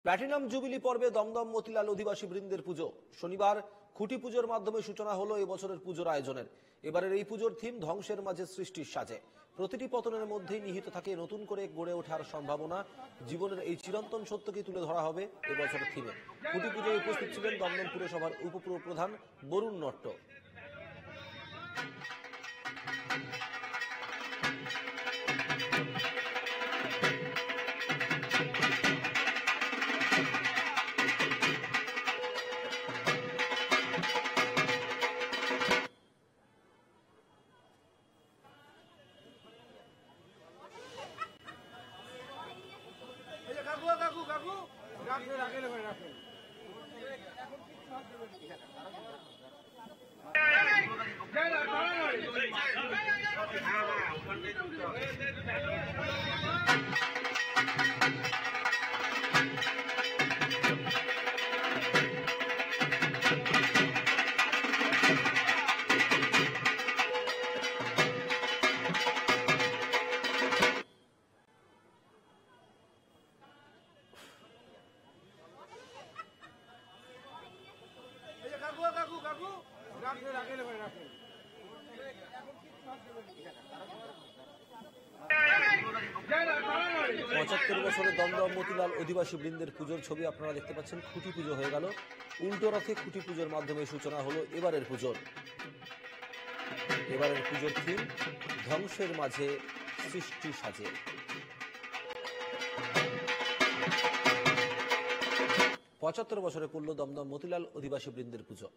Platinum jubilee পর্বে দমদম মতিলাল অধিবাসী বৃন্দের পুজো। শনিবার খুঁটি পুজোর মাধ্যমে সূচনা হলো এবছরের পুজোর আয়োজনের। এবারের এই পুজোর থিম ধ্বংসের মাঝে সৃষ্টির সাজে। প্রতিটি পতনের মধ্যেই নিহিত থাকে নতুন করে গড়ে ওঠার সম্ভাবনা। জীবনের এই চিরন্তন সত্যকে তুলে ধরা হবে এবছরের থিমে। খুঁটি পুজোয় উপস্থিত ছিলেন দমদম পুরসভার উপপুর প্রধান বরুণ নট্ট। পঁচাত্তর বছরে দমদম মতিলাল অধিবাসী বৃন্দের পুজোর ছবি আপনারা দেখতে পাচ্ছেন। খুঁটি পুজো হয়ে গেল, উল্টো রথে খুঁটি পুজোর মাধ্যমে সূচনা হলো এবারের পুজোর। এবারের পুজোর থিম ধ্বংসের মাঝে সৃষ্টি সাজে। ৭৫ বছরে পড়ল দমদম মতিলাল অধিবাসী বৃন্দের পুজো।